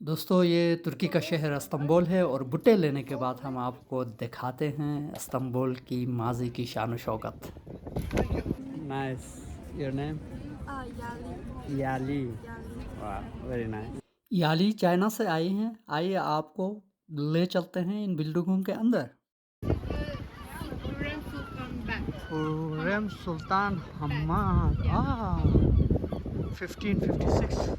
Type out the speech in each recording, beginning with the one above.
दोस्तों ये तुर्की का शहर इस्तांबुल है और बुट्टे लेने के बाद हम आपको दिखाते हैं इस्तांबुल की माजी की शान Shaukat. Nice. Your name? Yali. Yali. Yali. वाह, वेरी नाइस। याली चाइना से आई हैं। आइए आपको ले चलते हैं इन बिल्डिंगों के अंदर। Hurrem Sultan Bat. Khurram Hamad. सुल्तान हम्माद Yeah. 1556।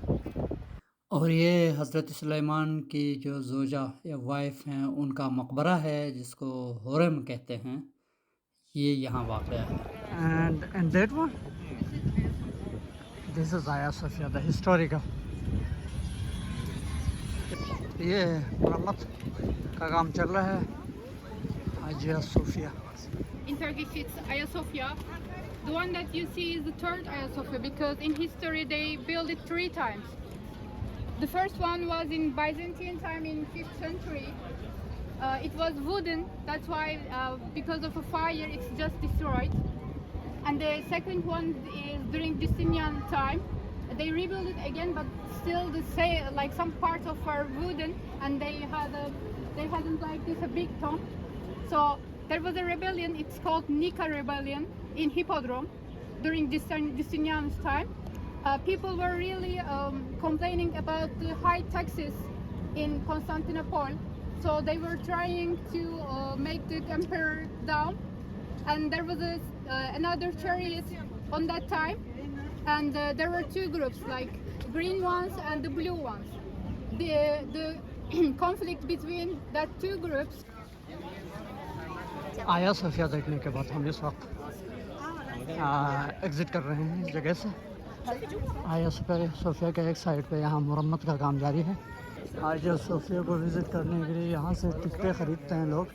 और ये हज़रत सुलेमान की जो ज़ोजा या वाइफ हैं उनका मकबरा है जिसको हुरम कहते हैं। ये यहाँ वाक़ है। And that one this is आया सोफिया द हिस्टोरिकल। ये मरम्मत का काम चल रहा है हाजिया Sophia. In Turkish, it's Hagia Sophia. The one that you see is the third Hagia Sophia because in history they built it three times. The first one was in Byzantine time in 5th century. It was wooden, that's why because of a fire it's just destroyed. And the second one is during Justinian time. They rebuilt it again, but still the same, like some parts of are wooden, and they hadn't like this a big tomb. So there was a rebellion. It's called Nika Rebellion in Hippodrome during Justinian's time. People were really complaining about the high taxes in Constantinople, so they were trying to make the emperor down. And there was another chariot on that time, and there were two groups, like green ones and the blue ones. The conflict between that two groups. आया Sophia देखने के बाद हम इस वक्त exit कर रहे हैं इस जगह से। आया सोफिया के एक साइड पे यहाँ मरम्मत का काम जारी है। आया सोफिया को विज़िट करने के लिए यहाँ से टिकटें ख़रीदते हैं लोग।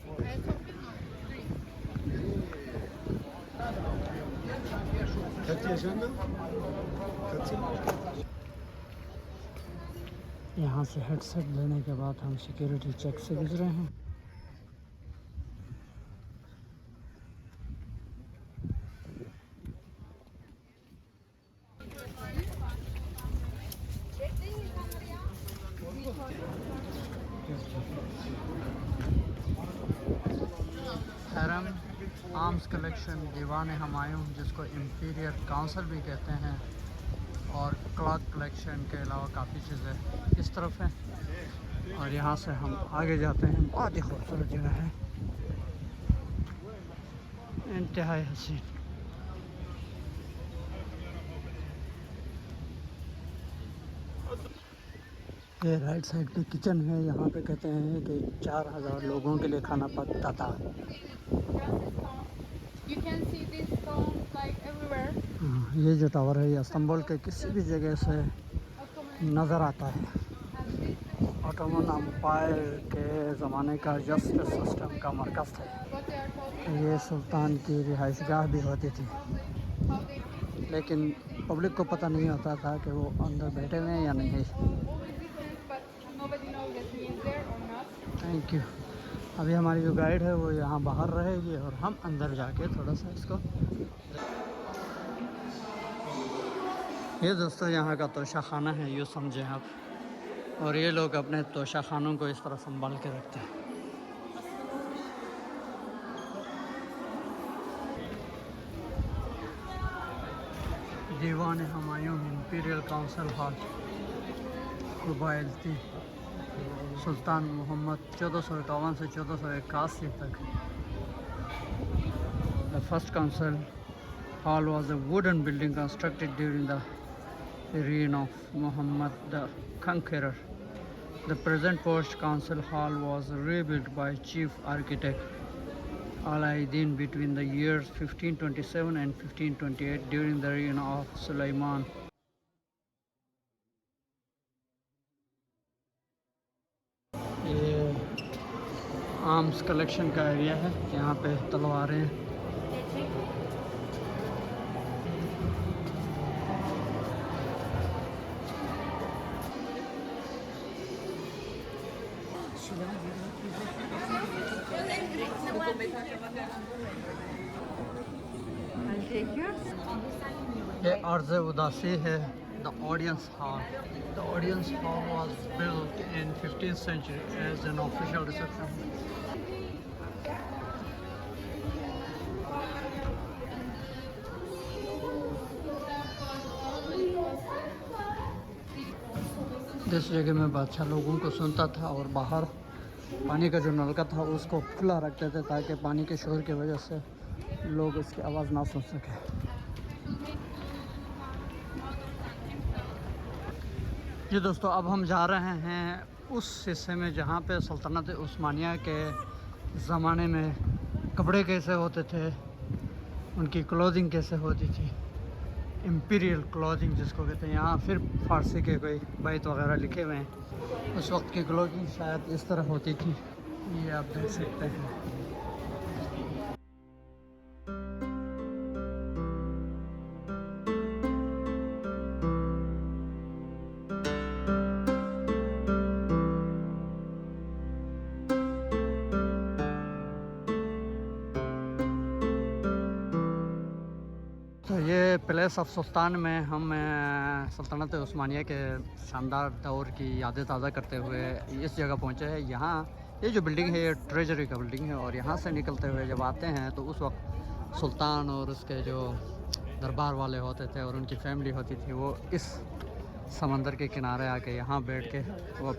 यहाँ से हेडसेट लेने के बाद हम सिक्योरिटी चेक से गुजरे हैं। हैरम आर्म्स कलेक्शन दीवान हमायूं जिसको इम्पीरियल काउंसिल भी कहते हैं, और क्लॉथ कलेक्शन के अलावा काफ़ी चीज़ें इस तरफ हैं। और यहाँ से हम आगे जाते हैं। बहुत ही खूबसूरत जगह है, इंतहाई हसीन। ये राइट साइड पे किचन है। यहाँ पे कहते हैं कि 4000 लोगों के लिए खाना पकता था। You can see these stones like everywhere. ये जो टावर है ये इस्तांबुल के किसी भी जगह से नज़र आता है। And this ऑटोमन अम्पायर के ज़माने का जस्टिस सिस्टम का मरकज़ था। what they are called. ये सुल्तान की रिहाइशगाह भी होती थी, How they built. लेकिन पब्लिक को पता नहीं होता था कि वो अंदर बैठे हुए हैं या नहीं है। Always distance, but nobody knows that he is there or not. Thank you. अभी हमारी जो गाइड है वो यहाँ बाहर रहेगी और हम अंदर जाके थोड़ा सा इसको। ये दोस्तों यहाँ का तोशा खाना है, यूँ समझें आप। और ये लोग अपने तोशा खानों को इस तरह संभाल के रखते हैं। दीवान हमायूं इम्पीरियल काउंसिल हॉल रुबायती सुल्तान मोहम्मद 1451 से 1481 तक। The first council hall was a wooden building constructed during the reign of Muhammad the Conqueror. The present post council hall was rebuilt by chief architect Alauddin between the years 1527 and 1528 during the reign of Sulaiman. ये arms collection का area है, यहाँ पे तलवारें। ये अर्ज़ उदासी है the audience hall. The audience hall was built in 15th century as an official reception. जिस जगह में बादशाह लोगों को सुनता था और बाहर पानी का जो नलका था उसको खुला रखते थे ताकि पानी के शोर की वजह से लोग उसकी आवाज़ ना सुन सके। जी दोस्तों, अब हम जा रहे हैं उस हिस्से में जहाँ पे सल्तनत उस्मानिया के ज़माने में कपड़े कैसे होते थे, उनकी क्लोथिंग कैसे होती थी, इम्पीरियल क्लोथिंग जिसको कहते हैं। यहाँ फिर फारसी के कोई बैत वगैरह लिखे हुए हैं। उस वक्त की क्लोथिंग शायद इस तरह होती थी, ये आप देख सकते हैं। तो ये पैलेस ऑफ सुल्तान में हम सल्तनत उस्मानिया के शानदार दौर की यादें ताज़ा करते हुए इस जगह पहुँचे हैं। यहाँ ये जो बिल्डिंग है ये ट्रेजरी का बिल्डिंग है और यहाँ से निकलते हुए जब आते हैं तो उस वक्त सुल्तान और उसके जो दरबार वाले होते थे और उनकी फैमिली होती थी वो इस समंदर के किनारे आके यहाँ बैठ के वो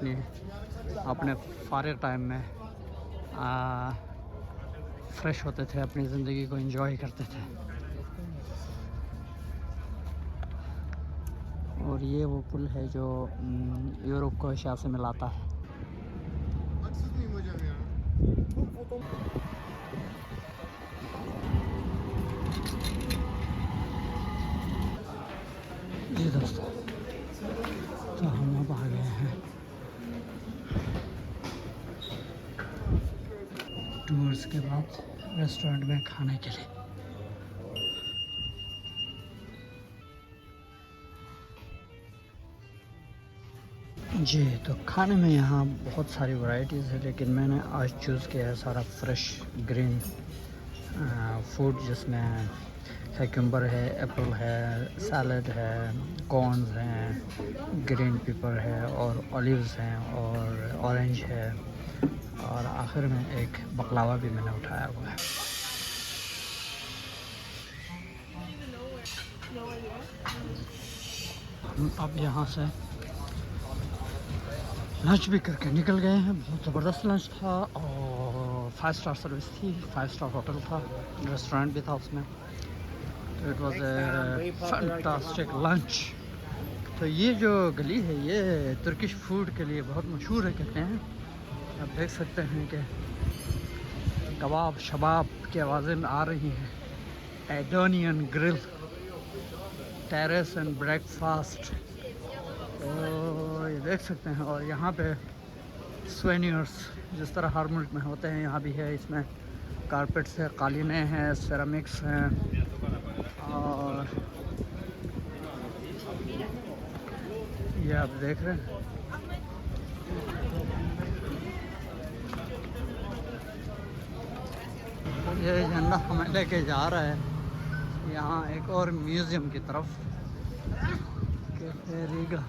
अपने फारिग टाइम में फ्रेश होते थे, अपनी ज़िंदगी को एंजॉय करते थे। और ये वो पुल है जो यूरोप को एशिया से मिलाता है। जी दोस्तों, तो हम अब आ गए हैं टूर्स के बाद रेस्टोरेंट में खाने के लिए। जी, तो खाने में यहाँ बहुत सारी वैरायटीज़ है, लेकिन मैंने आज चूज़ किया है सारा फ्रेश ग्रीन फूड, जिसमें कैक्यूम्बर है, एप्पल है, सैलड है, कॉर्न्स हैं, ग्रीन पेपर है और ऑलिव्स हैं और ऑरेंज है और आखिर में एक बकलावा भी मैंने उठाया हुआ है। हम अब यहाँ से लंच भी करके निकल गए हैं। बहुत ज़बरदस्त लंच था और 5 स्टार सर्विस थी, 5 स्टार होटल था, रेस्टोरेंट भी था उसमें। तो it was a fantastic lunch. तो ये जो गली है ये तुर्किश फूड के लिए बहुत मशहूर है कहते हैं। आप देख सकते हैं कि कबाब शबाब की आवाज़ें आ रही हैं। एडोनियन ग्रिल, टेरेस एंड ब्रेकफास्ट, तो ये देख सकते हैं। और यहाँ पे सोवेनियर्स जिस तरह हर मुल्क में होते हैं यहाँ भी है। इसमें कारपेट्स है, कालीनें हैं, सेरामिक्स हैं और ये आप देख रहे हैं। ये झंडा हमें लेके जा रहा है यहाँ एक और म्यूज़ियम की तरफ, कैफे रीगा।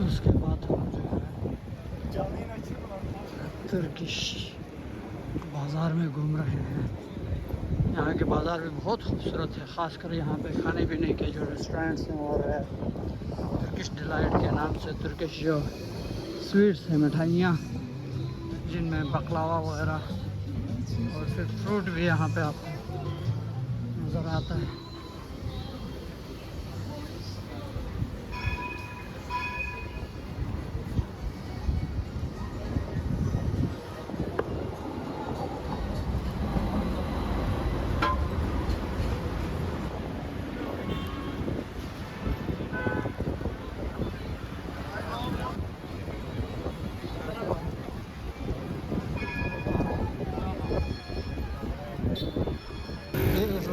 उसके बाद हम जो है तुर्किश बाज़ार में घूम रहे हैं। यहाँ के बाज़ार भी बहुत खूबसूरत है, ख़ासकर यहाँ पे खाने पीने के जो रेस्टोरेंट्स हैं और तुर्किश डिलाइट के नाम से तुर्किश जो स्वीट्स हैं, मिठाइयाँ जिनमें बकलावा वगैरह और फिर फ्रूट भी यहाँ पे आपको नज़र आता है।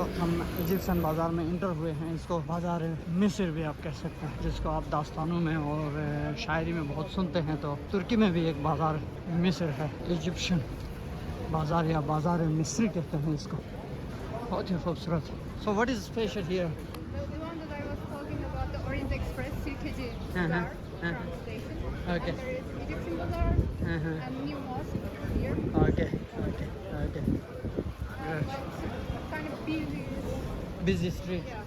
वक्त हम इजिप्शियन बाज़ार में इंटर हुए हैं। इसको बाज़ार मिस्र भी आप कह सकते हैं, जिसको आप दास्तानों में और शायरी में बहुत सुनते हैं। तो तुर्की में भी एक बाज़ार मिस्र है, इजिप्शियन बाज़ार या बाज़ार मिस्री कहते हैं इसको। बहुत ही खूबसूरत। So what is special here? The one that I was talking about, the Orient Express Sirkeci Bazaar translation. Okay. And there is Egyptian Bazaar and New Mosque here. Okay. Good. Kind of busy. Busy street. Yeah.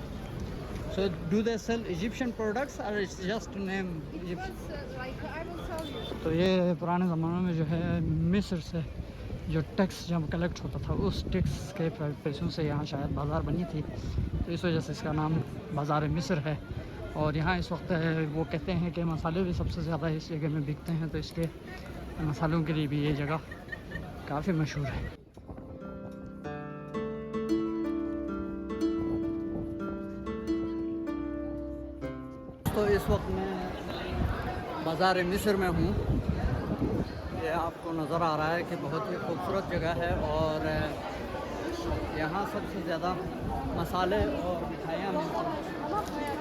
So do they sell Egyptian products or it's just to name It Egypt? was like I will tell you. तो ये पुराने ज़माने में जो है मिस्र से जो टैक्स जब कलेक्ट होता था, उस टैक्स के पैसों से यहाँ शायद बाज़ार बनी थी। तो इस वजह से इसका नाम बाज़ार मिस्र है। और यहाँ इस वक्त वो कहते हैं कि मसाले भी सबसे ज़्यादा इस जगह में बिकते हैं, तो इसलिए मसालों के लिए भी ये जगह काफ़ी मशहूर है। तो इस वक्त मैं बाज़ार मिस्र में हूँ। ये आपको नज़र आ रहा है कि बहुत ही खूबसूरत जगह है और यहाँ सबसे ज़्यादा मसाले और मिठाइयाँ मिलती हैं।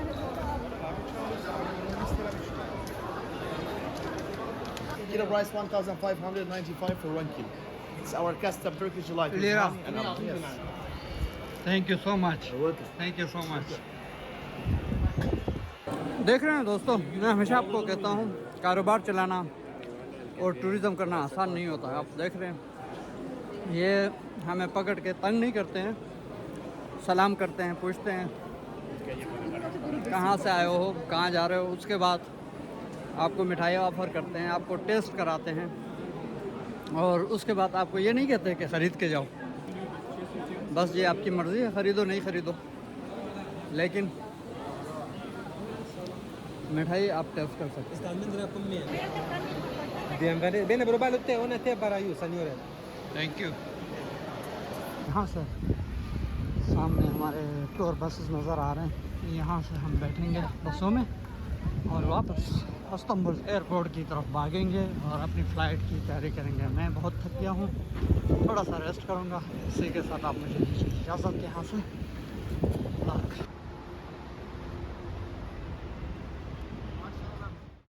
Kilo price 1,595 for 1 kilo. It's our custom Turkish delight. with Lira. honey and almond. Yes. Thank you so much. You're welcome. Thank you so much. देख रहे हैं दोस्तों, मैं हमेशा आपको कहता हूँ कारोबार चलाना और टूरिज़म करना आसान नहीं होता है। आप देख रहे हैं ये हमें पकड़ के तंग नहीं करते हैं, सलाम करते हैं, पूछते हैं कहाँ से आए हो, कहाँ जा रहे हो। उसके बाद आपको मिठाई ऑफ़र करते हैं, आपको टेस्ट कराते हैं और उसके बाद आपको ये नहीं कहते कि ख़रीद के जाओ। बस ये आपकी मर्ज़ी है, ख़रीदो नहीं ख़रीदो, लेकिन मिठाई आप टेस्ट कर सकते हैं। Bene, però ballo te, una te para you, signore. Thank you. यहाँ से सामने हमारे टूर बसेस नज़र आ रहे हैं। यहाँ से हम बैठेंगे बसों में और वापस इस्तांबुल एयरपोर्ट की तरफ भागेंगे और अपनी फ़्लाइट की तैयारी करेंगे। मैं बहुत थक गया हूँ, थोड़ा सा रेस्ट करूँगा। इसी के साथ आप मुझे दीजिए इजाज़त यहाँ से।